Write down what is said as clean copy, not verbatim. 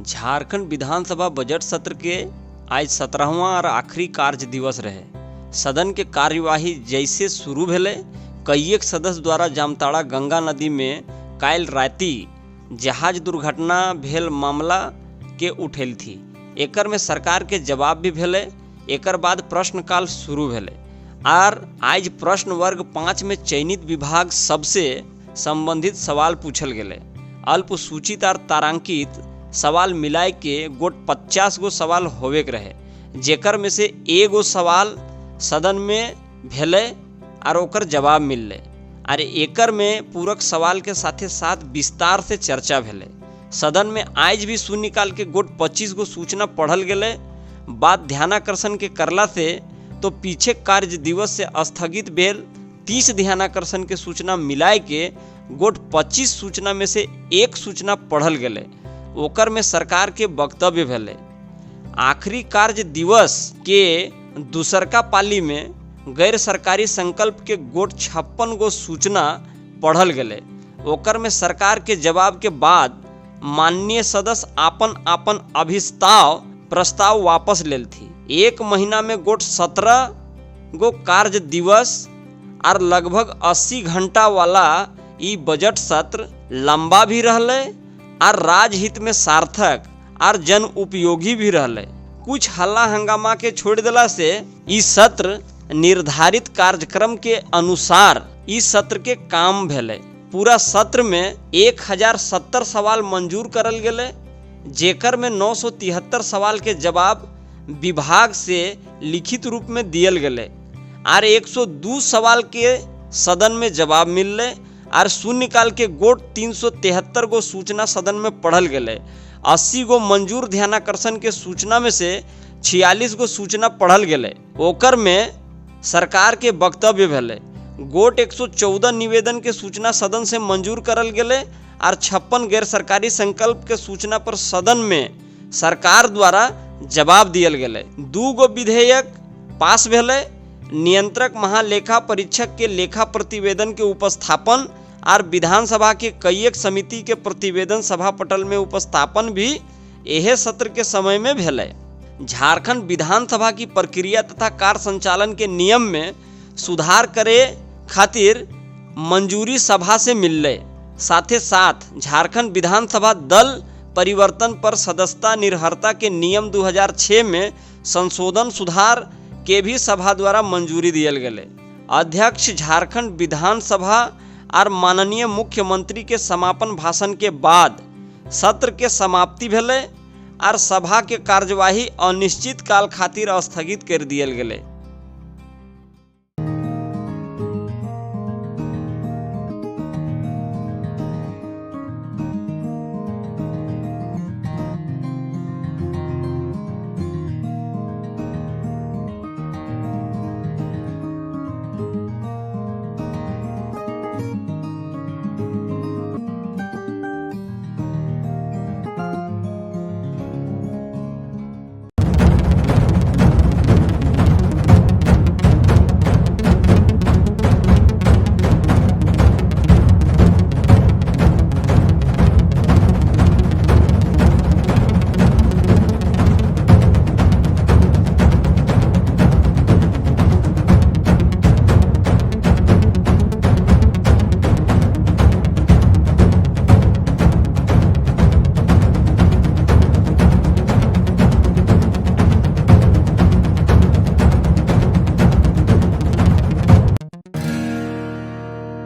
झारखंड विधानसभा बजट सत्र के आज 17वां और आखिरी कार्य दिवस रहे। सदन के कार्यवाही जैसे शुरू भेले, कईएक सदस्य द्वारा जामताड़ा गंगा नदी में काल राति जहाज दुर्घटना भेल मामला के उठेल थी। एकर में सरकार के जवाब भी भेले। एकर बाद प्रश्नकाल शुरू भेले और आज प्रश्न वर्ग 5 में चयनित विभाग सबसे संबंधित सवाल पूछल गेले। अल्प सूचित और तारांकित सवाल मिलाए के गोट 50 गो सवाल होवे के रहे, जेकर में से एगो सवाल सदन में भेले और ओकर जवाब मिलले और एकर में पूरक सवाल के साथे साथ विस्तार से चर्चा भेले। सदन में आज भी शून्यकाल के गोट 25 गो सूचना पढ़ल गेले। बात ध्यानाकर्षण के करला से तो पीछे कार्य दिवस से स्थगित भेल 30 ध्यानाकर्षण के सूचना मिलाए के गोट 25 सूचना में से एक सूचना पढ़ल गेले। ओकर में सरकार के वक्तव्य भेले। आखिरी कार्य दिवस के दूसरका पाली में गैर सरकारी संकल्प के गोट 56 गो सूचना पढ़ल गेले। ओकर में सरकार के जवाब के बाद माननीय सदस्य आपन अभिस्ताव प्रस्ताव वापस लेल थी। एक महीना में गोट 17 गो कार्य दिवस और लगभग 80 घंटा वाला ई बजट सत्र लंबा भी रहले और राजहित में सार्थक और जन उपयोगी भी रहले। कुछ हल्ला हंगामा के छोड़ देला से ई सत्र निर्धारित कार्यक्रम के अनुसार इस सत्र के काम भेले। पूरा सत्र में 1070 सवाल मंजूर करल गेले, जेकर में 973 सवाल के जवाब विभाग से लिखित रूप में दियल गेले और 102 सवाल के सदन में जवाब मिलले और शून्यकाल के गोट 373 गो सूचना सदन में पढ़ल गेले। 80 गो मंजूर ध्यानाकर्षण के सूचना में से 46 गो सूचना पढ़ल गेले। ओकर में सरकार के वक्तव्य भेले। गोट 114 निवेदन के सूचना सदन से मंजूर करल गेले और 56 गैर सरकारी संकल्प के सूचना पर सदन में सरकार द्वारा जवाब दियल गेले। 2 गो विधेयक पास भेले। नियंत्रक महालेखा परीक्षक के लेखा प्रतिवेदन के उपस्थापन और विधानसभा के कईएक समिति के प्रतिवेदन सभा पटल में उपस्थापन भी यह सत्र के समय में भेले। झारखंड विधानसभा की प्रक्रिया तथा कार्य संचालन के नियम में सुधार करे खातिर मंजूरी सभा से मिलले। साथे साथ झारखंड विधानसभा दल परिवर्तन पर सदस्यता निर्भरता के नियम 2006 में संशोधन सुधार के भी सभा द्वारा मंजूरी दियल गेले। अध्यक्ष झारखंड विधानसभा और माननीय मुख्यमंत्री के समापन भाषण के बाद सत्र के समाप्ति भेले और सभा के कार्यवाही अनिश्चित काल खातिर स्थगित कर दियल गेले।